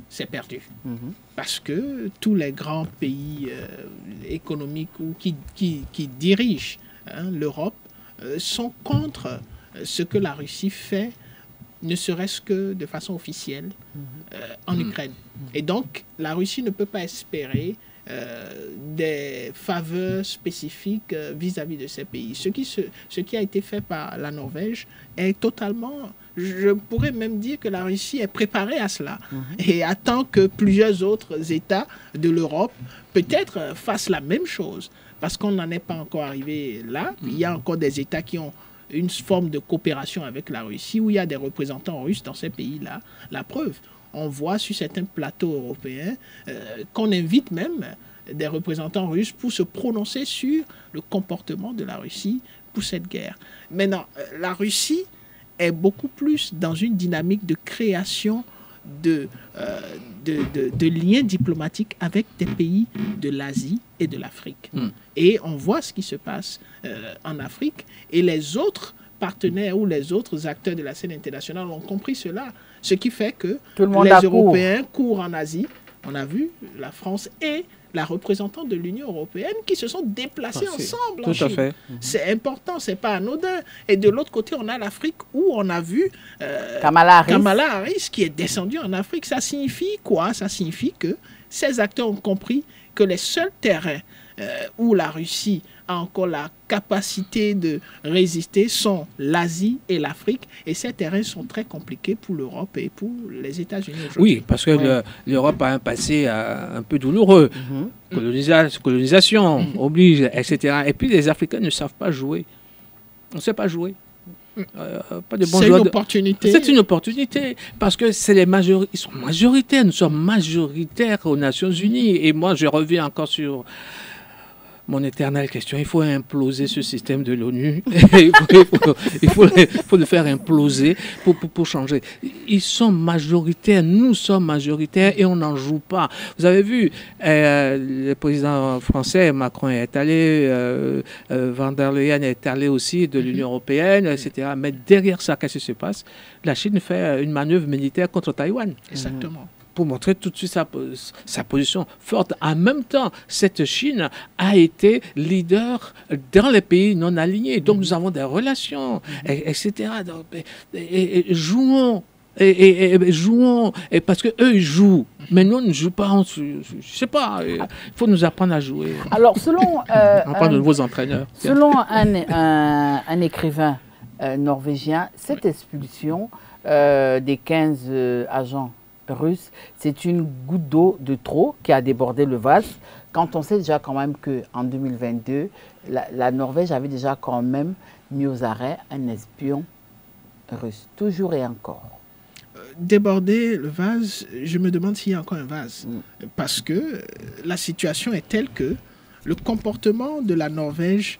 s'est perdue. Parce que tous les grands pays économiques ou qui dirigent l'Europe sont contre ce que la Russie fait, ne serait-ce que de façon officielle, en Ukraine. Et donc, la Russie ne peut pas espérer des faveurs spécifiques vis-à-vis de ces pays. Ce qui a été fait par la Norvège est totalement, je pourrais même dire que la Russie est préparée à cela et attend que plusieurs autres États de l'Europe peut-être fassent la même chose, parce qu'on n'en est pas encore arrivé là. Il y a encore des États qui ont une forme de coopération avec la Russie, où il y a des représentants russes dans ces pays-là. La preuve, on voit sur certains plateaux européens qu'on invite même des représentants russes pour se prononcer sur le comportement de la Russie pour cette guerre. Maintenant, la Russie est beaucoup plus dans une dynamique de création de liens diplomatiques avec des pays de l'Asie et de l'Afrique. Et on voit ce qui se passe en Afrique, et les autres partenaires ou les autres acteurs de la scène internationale ont compris cela. Ce qui fait que les Européens courent en Asie. On a vu la France et la représentante de l'Union européenne qui se sont déplacés ensemble en Chine. Tout à fait. C'est important, c'est pas anodin. Et de l'autre côté, on a l'Afrique où on a vu Kamala Harris qui est descendue en Afrique. Ça signifie quoi? Ça signifie que ces acteurs ont compris que les seuls terrains où la Russie a encore la capacité de résister sont l'Asie et l'Afrique, et ces terrains sont très compliqués pour l'Europe et pour les États-Unis aujourd'hui. Oui, parce que l'Europe a un passé un peu douloureux. Colonisation oblige, etc. Et puis les Africains ne savent pas jouer. On ne sait pas jouer. Pas de bons c'est une opportunité. C'est une opportunité parce que c'est ils sont majoritaires. Nous sommes majoritaires aux Nations Unies. Et moi, je reviens encore sur mon éternelle question. Il faut imploser ce système de l'ONU. il faut le faire imploser pour changer. Ils sont majoritaires, nous sommes majoritaires et on n'en joue pas. Vous avez vu, le président français, Macron, est allé, Van der Leyen est allé aussi de l'Union européenne, etc. Mais derrière ça, qu'est-ce qui se passe? La Chine fait une manœuvre militaire contre Taïwan. Exactement. Pour montrer tout de suite sa position forte. En même temps, cette Chine a été leader dans les pays non alignés. Donc, nous avons des relations, etc. Donc, et jouons Et jouons, et parce qu'eux, ils jouent. Mais nous, on ne joue pas. Je ne sais pas. Il faut nous apprendre à jouer. Alors, selon... on parle de nouveaux entraîneurs. Selon un écrivain norvégien, cette expulsion des 15 agents russes, c'est une goutte d'eau de trop qui a débordé le vase. Quand on sait déjà quand même qu'en 2022, la Norvège avait déjà quand même mis aux arrêts un espion russe, toujours et encore. Déborder le vase, je me demande s'il y a encore un vase. Parce que la situation est telle que le comportement de la Norvège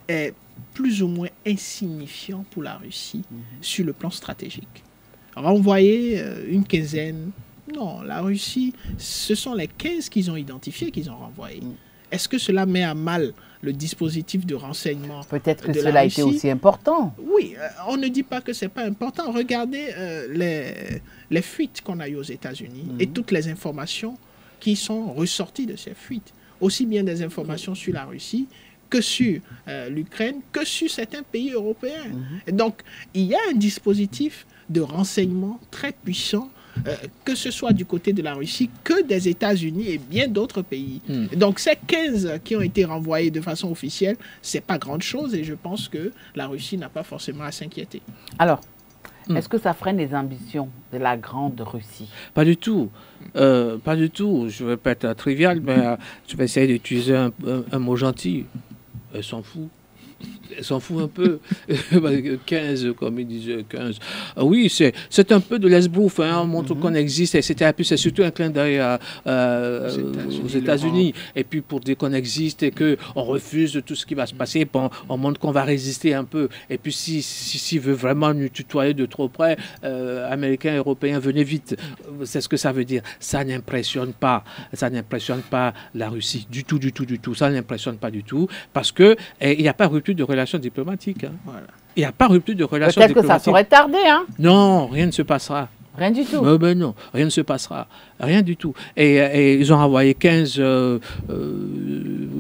est plus ou moins insignifiant pour la Russie sur le plan stratégique. Renvoyer une quinzaine, non, la Russie, ce sont les 15 qu'ils ont identifiés qu'ils ont renvoyés. Est-ce que cela met à mal le dispositif de renseignement? Peut-être que cela a été aussi important. Oui, on ne dit pas que ce n'est pas important. Regardez les fuites qu'on a eues aux États-Unis et toutes les informations qui sont ressorties de ces fuites. Aussi bien des informations sur la Russie que sur l'Ukraine, que sur certains pays européens. Et donc, il y a un dispositif de renseignement très puissant, que ce soit du côté de la Russie que des États-Unis et bien d'autres pays. Donc, ces 15 qui ont été renvoyés de façon officielle, ce n'est pas grande chose et je pense que la Russie n'a pas forcément à s'inquiéter. Alors, est-ce que ça freine les ambitions de la grande Russie? Pas du tout. Pas du tout. Je ne vais pas être trivial, mais je vais essayer d'utiliser un mot gentil. Elle s'en fout. Elle s'en fout un peu. 15, comme ils disent, 15. Oui, c'est un peu de l'esbrouf. Hein. On montre qu'on existe. Et c'est surtout un clin d'œil aux États-Unis. Et puis pour dire qu'on existe et qu'on refuse tout ce qui va se passer, on montre qu'on va résister un peu. Et puis s'il veut vraiment nous tutoyer de trop près, Américains, Européens, venez vite. C'est ce que ça veut dire. Ça n'impressionne pas. Ça n'impressionne pas la Russie. Du tout, du tout, du tout. Ça n'impressionne pas du tout. Parce qu'il n'y a pas rupture de relations diplomatiques. Hein. Voilà. Il n'y a pas rupture de relations diplomatiques. Peut-être que ça saurait tarder. Hein? Non, rien ne se passera. Rien du tout. Ben non, rien ne se passera. Rien du tout. Et ils ont envoyé 15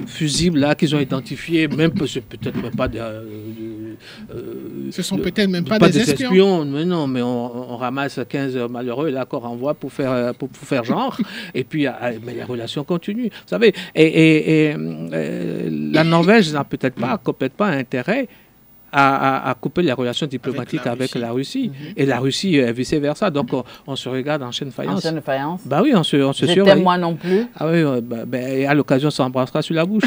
fusibles là qu'ils ont identifiés. Même peut-être même pas ce sont peut-être même pas des espions. Mais non, mais on ramasse 15 malheureux là qu'on renvoie pour faire genre. Et puis mais les relations continuent. Vous savez, la Norvège n'a peut-être pas complètement intérêt à couper les relations diplomatiques avec la Russie. Et la Russie vice-versa. Donc, on se regarde en chaîne faïence. En chaîne faïence. Bah oui, on se surveille. Je t'aime moi non plus. Ah oui, et à l'occasion, on s'embrassera sur la bouche.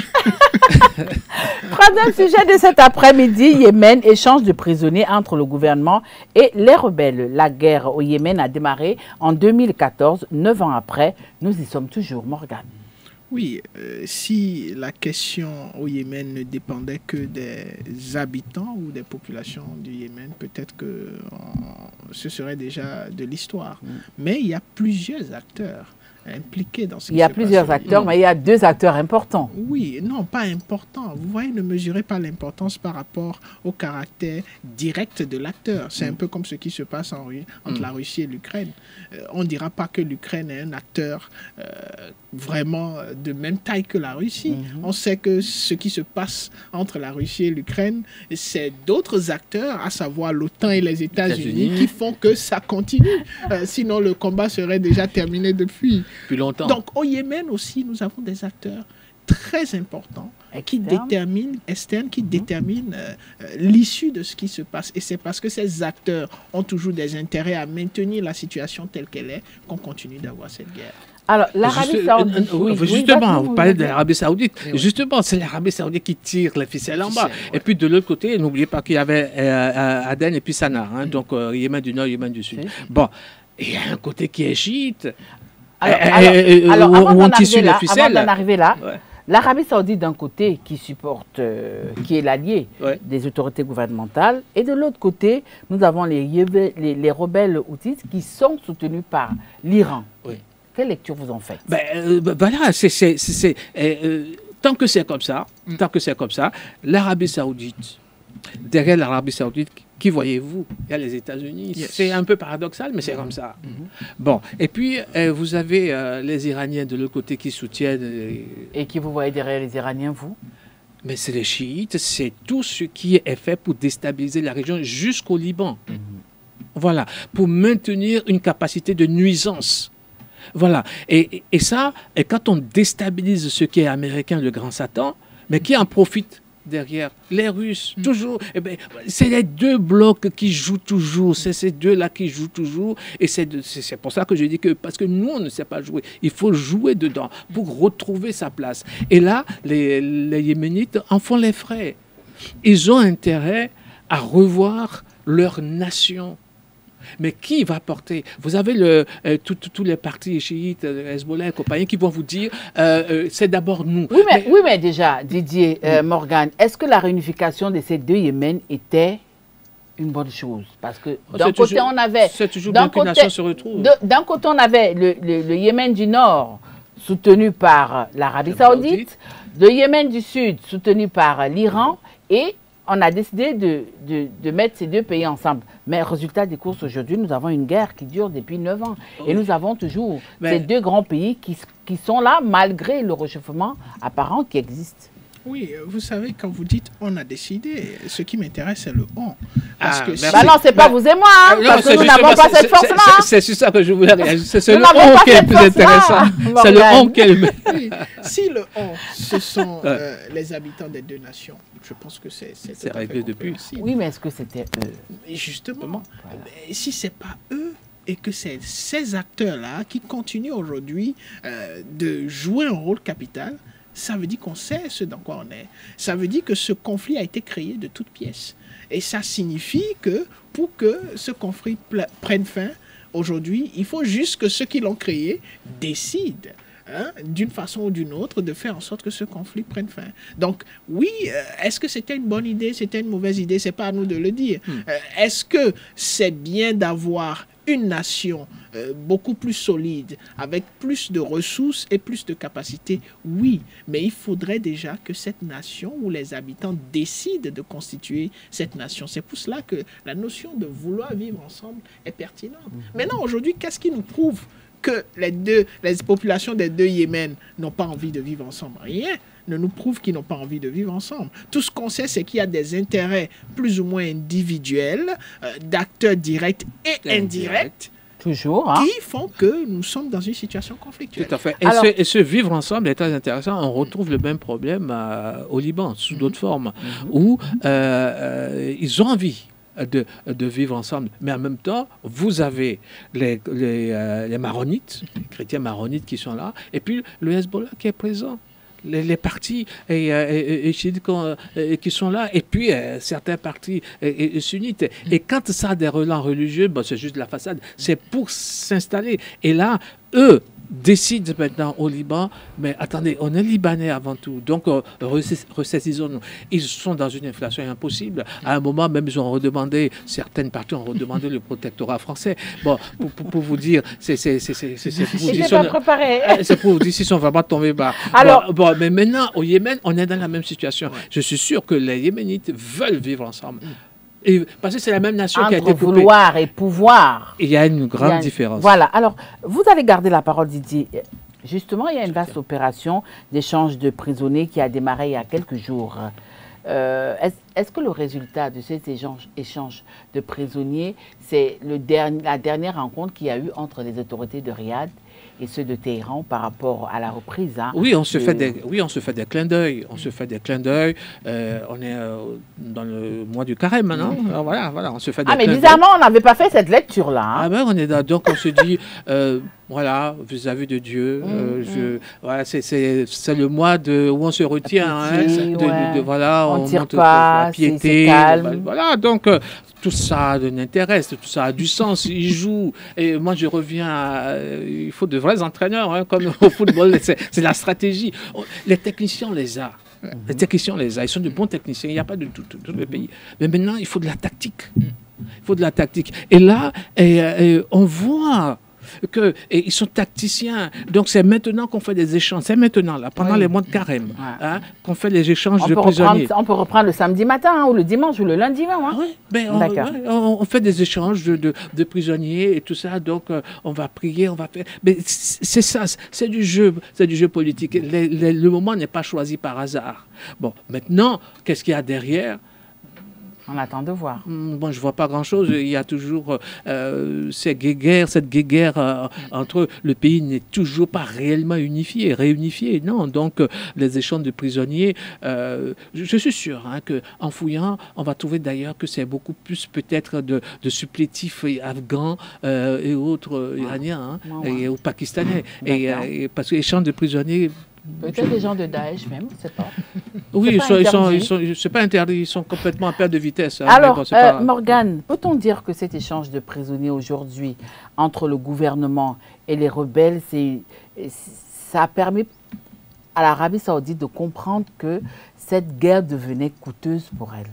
Troisième sujet de cet après-midi, Yémen, échange de prisonniers entre le gouvernement et les rebelles. La guerre au Yémen a démarré en 2014, 9 ans après. Nous y sommes toujours, Morgane. Oui, si la question au Yémen ne dépendait que des habitants ou des populations du Yémen, peut-être que ce serait déjà de l'histoire. Mais il y a plusieurs acteurs impliqués dans ce qui se passe. Il y a plusieurs acteurs, mais il y a deux acteurs importants. Oui, non, pas importants. Vous voyez, ne mesurez pas l'importance par rapport au caractère direct de l'acteur. C'est un peu comme ce qui se passe entre la Russie et l'Ukraine. On ne dira pas que l'Ukraine est un acteur vraiment de même taille que la Russie. On sait que ce qui se passe entre la Russie et l'Ukraine, c'est d'autres acteurs, à savoir l'OTAN et les États-Unis, qui font que ça continue. Sinon, le combat serait déjà terminé depuis longtemps. Donc, au Yémen aussi, nous avons des acteurs très importants qui déterminent l'issue de ce qui se passe. Et c'est parce que ces acteurs ont toujours des intérêts à maintenir la situation telle qu'elle est qu'on continue d'avoir cette guerre. Alors, l'Arabie Saoudite... Justement, vous parlez de l'Arabie Saoudite. Justement, c'est l'Arabie Saoudite qui tire les ficelles en bas. Et puis, de l'autre côté, n'oubliez pas qu'il y avait Aden et puis Sanaa. Donc, Yémen du Nord, Yémen du Sud. Bon, il y a un côté qui est chiite. Alors, avant d'en arriver là, l'Arabie Saoudite d'un côté qui supporte, qui est l'allié des autorités gouvernementales, et de l'autre côté, nous avons les rebelles houthis qui sont soutenus par l'Iran. Quelle lecture vous en faites? Voilà, tant que c'est comme ça, l'Arabie Saoudite, derrière l'Arabie Saoudite, qui voyez-vous? Il y a les États-Unis. C'est un peu paradoxal, mais c'est comme ça. Bon, et puis vous avez les Iraniens de l'autre côté qui soutiennent. Et qui vous voyez derrière les Iraniens, vous? Mais c'est les chiites, c'est tout ce qui est fait pour déstabiliser la région jusqu'au Liban. Voilà, pour maintenir une capacité de nuisance. Voilà. Et ça, et quand on déstabilise ce qui est américain, le grand Satan, mais qui en profite derrière? Les Russes, toujours. Eh ben, c'est les deux blocs qui jouent toujours. C'est ces deux-là qui jouent toujours. Et c'est pour ça que je dis que, parce que nous, on ne sait pas jouer, il faut jouer dedans pour retrouver sa place. Et là, les Yéménites en font les frais. Ils ont intérêt à revoir leur nation. Mais qui va porter? Vous avez tous les partis chiites, Hezbollah et compagnie, qui vont vous dire c'est d'abord nous. Oui, mais déjà, Didier Morgan, est-ce que la réunification de ces deux Yémen était une bonne chose? Parce que d'un côté, on avait... C'est toujours bien qu'une nation se retrouve. D'un côté, on avait le Yémen du Nord, soutenu par l'Arabie Saoudite, le Yémen du Sud, soutenu par l'Iran, et on a décidé de mettre ces deux pays ensemble. Mais résultat des courses, aujourd'hui, nous avons une guerre qui dure depuis 9 ans. Et nous avons toujours ces deux grands pays qui sont là, malgré le réchauffement apparent qui existe. Oui, vous savez, quand vous dites « on a décidé », ce qui m'intéresse, c'est le « on ». Parce que non, c'est pas vous et moi, hein, parce que nous n'avons pas cette force-là. C'est sur ça que je voulais réagir. C'est le « on » qui est le plus intéressant. C'est le « on » qui est le... Si le « on », ce sont les habitants des deux nations, je pense que c'est réglé depuis. Oui, mais est-ce que c'était eux? Justement, si ce n'est pas eux, et que c'est ces acteurs-là qui continuent aujourd'hui de jouer un rôle capital, ça veut dire qu'on sait ce dans quoi on est. Ça veut dire que ce conflit a été créé de toutes pièces. Et ça signifie que pour que ce conflit prenne fin, aujourd'hui, il faut juste que ceux qui l'ont créé décident, d'une façon ou d'une autre, de faire en sorte que ce conflit prenne fin. Donc, oui, est-ce que c'était une bonne idée, c'était une mauvaise idée? C'est pas à nous de le dire. Est-ce que c'est bien d'avoir une nation beaucoup plus solide, avec plus de ressources et plus de capacités? Oui, mais il faudrait déjà que cette nation ou les habitants décident de constituer cette nation. C'est pour cela que la notion de vouloir vivre ensemble est pertinente. Maintenant, aujourd'hui, qu'est-ce qui nous prouve que les populations des deux Yémen n'ont pas envie de vivre ensemble? Rien ne nous prouve qu'ils n'ont pas envie de vivre ensemble. Tout ce qu'on sait, c'est qu'il y a des intérêts plus ou moins individuels, d'acteurs directs et indirects, toujours, qui font que nous sommes dans une situation conflictuelle. Tout à fait. Et ce vivre ensemble est très intéressant. On retrouve le même problème au Liban, sous d'autres formes, où ils ont envie de vivre ensemble. Mais en même temps, vous avez les maronites, les chrétiens maronites qui sont là, et puis le Hezbollah qui est présent. Les partis chiites qui sont là, et puis certains partis sunnites. Et quand ça a des relents religieux, c'est juste de la façade. C'est pour s'installer. Et là, eux décident maintenant au Liban, mais attendez, on est Libanais avant tout, donc ressaisissons-nous. Ils sont dans une inflation impossible. À un moment, même, ils ont redemandé, certaines parties ont redemandé le protectorat français. Bon, pour vous dire, c'est pour vous dire... C'est pour vous dire s'ils sont vraiment tombés bas. Alors, bon, mais maintenant, au Yémen, on est dans la même situation. Ouais. Je suis sûr que les Yéménites veulent vivre ensemble. Et parce que c'est la même nation qui a été coupée. Vouloir et pouvoir. Il y a une grande différence. Voilà. Alors, vous allez garder la parole, Didier. Justement, il y a une vaste opération d'échange de prisonniers qui a démarré il y a quelques jours. Est-ce que le résultat de cet échange de prisonniers, c'est la dernière rencontre qu'il y a eu entre les autorités de Riyad et ceux de Téhéran par rapport à la reprise? Oui, on se fait des clins d'œil. On se fait des clins d'œil. On est dans le mois du carême maintenant. Alors voilà, on se fait des clins d'œil. Mais bizarrement, on n'avait pas fait cette lecture-là. Ah ben, on est là. Donc on se dit, voilà, vis-à-vis de Dieu, voilà, c'est le mois où on se retient. Voilà, on tire pas, la piété. Calme. Voilà, donc tout ça m'intéresse, tout ça a du sens. Ils jouent. Et moi, je reviens il faut de vrais entraîneurs, comme au football. C'est la stratégie. Les techniciens, on les a. Les techniciens, on les a. Ils sont de bons techniciens. Il n'y a pas de tout le pays. Mais maintenant, il faut de la tactique. Il faut de la tactique. Et là, on voit qu'ils sont tacticiens. Donc, c'est maintenant qu'on fait des échanges. C'est maintenant, là, pendant les mois de carême, qu'on fait les échanges de prisonniers. On peut reprendre le samedi matin, ou le dimanche, ou le lundi. Oui, on fait des échanges de prisonniers et tout ça. Donc, on va prier, on va faire... Mais c'est ça, c'est du jeu politique. Le moment n'est pas choisi par hasard. Bon, maintenant, qu'est-ce qu'il y a derrière ? On attend de voir. Bon, je ne vois pas grand-chose. Il y a toujours cette guéguerre entre le pays n'est toujours pas réellement réunifié. Non, donc les échanges de prisonniers, je suis sûr qu'en fouillant, on va trouver d'ailleurs que c'est beaucoup plus peut-être de supplétifs afghans et autres iraniens et ou pakistanais. Et parce que l'échange de prisonniers... Peut-être des gens de Daesh même, je ne sais pas. Oui, c'est pas interdit, ils sont complètement à perte de vitesse. Alors, Morgane, peut-on dire que cet échange de prisonniers aujourd'hui entre le gouvernement et les rebelles, ça a permis à l'Arabie Saoudite de comprendre que cette guerre devenait coûteuse pour elle?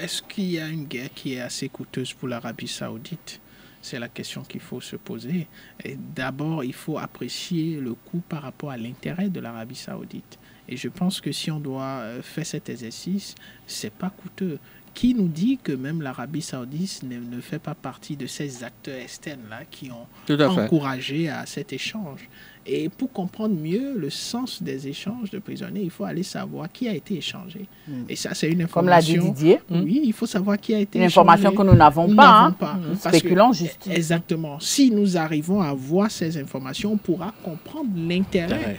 Est-ce qu'il y a une guerre qui est assez coûteuse pour l'Arabie Saoudite? C'est la question qu'il faut se poser. D'abord, il faut apprécier le coût par rapport à l'intérêt de l'Arabie Saoudite. Et je pense que si on doit faire cet exercice, c'est pas coûteux. Qui nous dit que même l'Arabie Saoudite ne fait pas partie de ces acteurs externes-là qui ont encouragé à cet échange? Et pour comprendre mieux le sens des échanges de prisonniers, il faut aller savoir qui a été échangé. Et ça, c'est une information... Comme l'a dit Didier. Oui, il faut savoir qui a été une échangé. Information que nous n'avons pas. Nous spéculons juste. Exactement. Si nous arrivons à voir ces informations, on pourra comprendre l'intérêt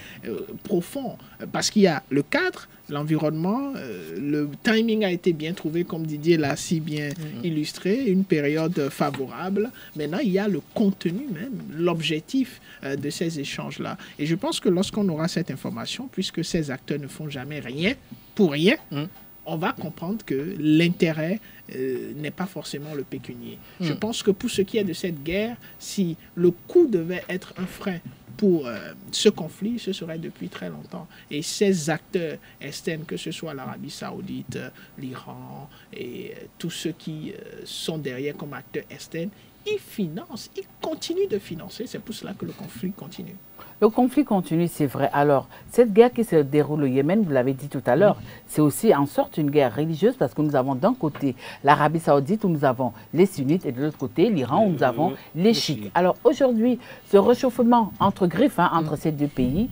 profond. Parce qu'il y a le cadre, l'environnement, le timing a été bien trouvé, comme Didier l'a si bien illustré, une période favorable. Maintenant, il y a le contenu même, l'objectif de ces échanges-là. Et je pense que lorsqu'on aura cette information, puisque ces acteurs ne font jamais rien pour rien, on va comprendre que l'intérêt n'est pas forcément le pécunier. Je pense que pour ce qui est de cette guerre, si le coût devait être un frein pour ce conflit, ce serait depuis très longtemps. Et ces acteurs externes, que ce soit l'Arabie Saoudite, l'Iran et tous ceux qui sont derrière comme acteurs externes, ils financent, ils continuent de financer. C'est pour cela que le conflit continue. Le conflit continue, c'est vrai. Alors, cette guerre qui se déroule au Yémen, vous l'avez dit tout à l'heure, c'est aussi en sorte une guerre religieuse parce que nous avons d'un côté l'Arabie Saoudite où nous avons les sunnites et de l'autre côté l'Iran où nous avons les chiites. Alors aujourd'hui, ce réchauffement entre griffes, entre ces deux pays,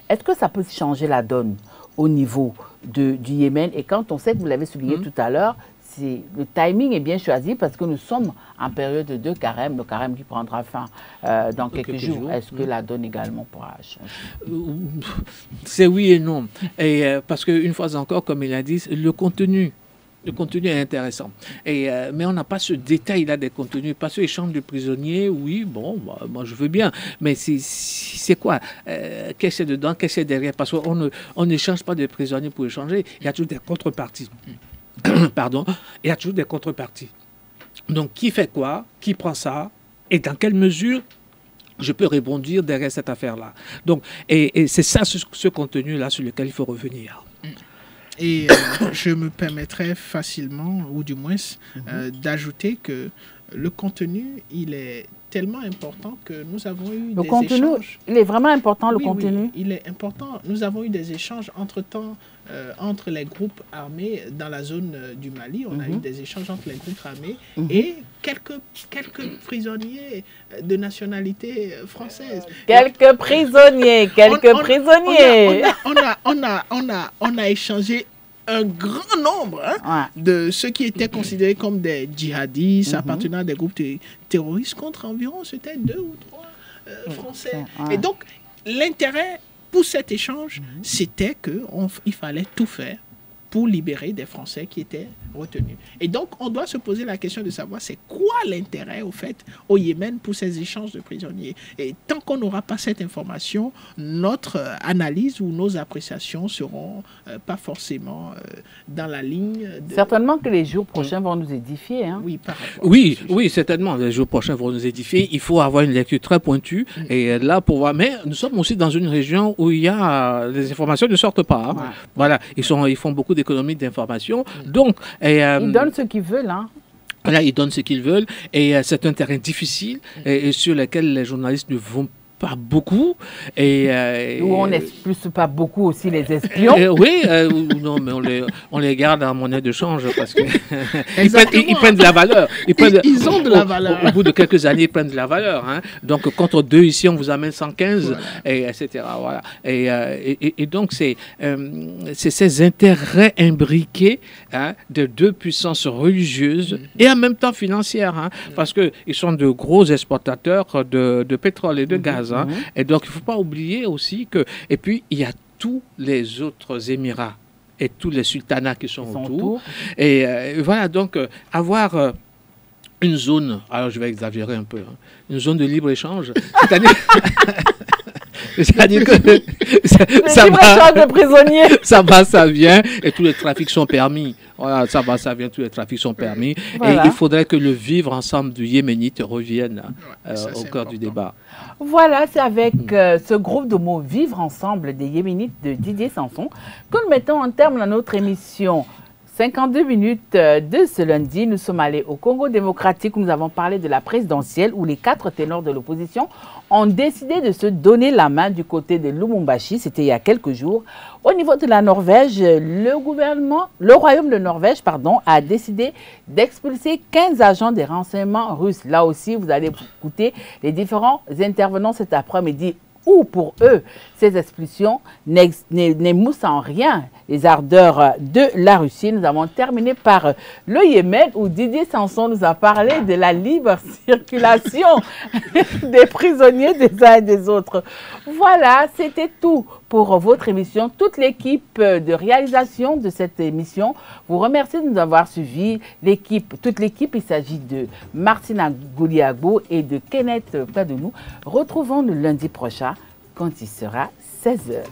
est-ce que ça peut changer la donne au niveau du Yémen? Et quand on sait que vous l'avez souligné tout à l'heure, le timing est bien choisi parce que nous sommes en période de carême, le carême qui prendra fin dans quelques jours. Est-ce que la donne également pourra changer? C'est oui et non. Et, parce qu'une fois encore, comme il a dit, le contenu est intéressant. Mais on n'a pas ce détail-là des contenus. Parce que l'échange de prisonniers, oui, bon, moi je veux bien. Mais c'est quoi? Qu'est-ce qu'il y a dedans? Qu'est-ce qu'il y a derrière? Parce qu'on n'échange pas de prisonniers pour échanger. Il y a toujours des contreparties. Pardon, il y a toujours des contreparties. Donc, qui fait quoi? Qui prend ça? Et dans quelle mesure je peux rebondir derrière cette affaire-là? Donc, et c'est ça, ce contenu-là sur lequel il faut revenir. Et je me permettrais facilement, ou du moins, d'ajouter que le contenu, il est tellement important que nous avons eu des échanges. Il est vraiment important, le contenu? Oui, il est important. Nous avons eu des échanges entre les groupes armés dans la zone du Mali. On a eu des échanges entre les groupes armés et quelques prisonniers de nationalité française. Quelques prisonniers. On a échangé un grand nombre de ceux qui étaient considérés comme des djihadistes appartenant à des groupes terroristes contre environ, c'était 2 ou 3 Français. Et donc, l'intérêt pour cet échange, c'était qu'il fallait tout faire pour libérer des Français qui étaient retenus. Et donc, on doit se poser la question de savoir c'est quoi l'intérêt, au fait, au Yémen pour ces échanges de prisonniers. Et tant qu'on n'aura pas cette information, notre analyse ou nos appréciations ne seront pas forcément dans la ligne de... Certainement que les jours prochains vont nous édifier. Hein? Oui, par rapport oui, certainement. Les jours prochains vont nous édifier. Il faut avoir une lecture très pointue. Et là, pour voir... Mais nous sommes aussi dans une région où il y a... Les informations ne sortent pas. Hein. Voilà. Ils font beaucoup d'économies d'informations. Donc... ils donnent ce qu'ils veulent. Hein. Là, ils donnent ce qu'ils veulent. Et c'est un terrain difficile et sur lequel les journalistes ne vont pas beaucoup. Où on n'expulse pas beaucoup aussi les espions. Oui, non, mais on les garde en monnaie de change parce que ils prennent de la valeur. Ils ont de la valeur. Au bout de quelques années, ils prennent de la valeur. Hein. Donc, contre 2 ici, on vous amène 115, voilà. Etc. Voilà. Et donc, c'est ces intérêts imbriqués, hein, de deux puissances religieuses et en même temps financières, hein, parce qu'ils sont de gros exportateurs de pétrole et de gaz. Hein, et donc, il ne faut pas oublier aussi que... Et puis, il y a tous les autres Émirats et tous les sultanats qui sont autour. Et voilà, donc, avoir... une zone, alors je vais exagérer un peu, hein, une zone de libre-échange, c'est-à-dire que ça va, de prisonniers. Ça va, ça vient, et tous les trafics sont permis. Voilà, ça va, ça vient, tous les trafics sont permis. Voilà. Et il faudrait que le vivre ensemble du Yéménite revienne au cœur du débat. Voilà, c'est avec ce groupe de mots vivre ensemble des Yéménites de Didier Samson que nous mettons en terme dans notre émission 52 minutes de ce lundi. Nous sommes allés au Congo démocratique où nous avons parlé de la présidentielle où les 4 ténors de l'opposition ont décidé de se donner la main du côté de Lubumbashi. C'était il y a quelques jours. Au niveau de la Norvège, le royaume de Norvège, a décidé d'expulser 15 agents des renseignements russes. Là aussi, vous allez écouter les différents intervenants cet après-midi où pour eux, ces expulsions n'émoussent en rien les ardeurs de la Russie. Nous avons terminé par le Yémen où Didier Samson nous a parlé de la libre circulation des prisonniers des uns et des autres. Voilà, c'était tout pour votre émission. Toute l'équipe de réalisation de cette émission vous remercie de nous avoir suivis. Toute l'équipe, il s'agit de Martina Gouliagbo et de Kenneth Padenou. Retrouvons-nous lundi prochain quand il sera 16h.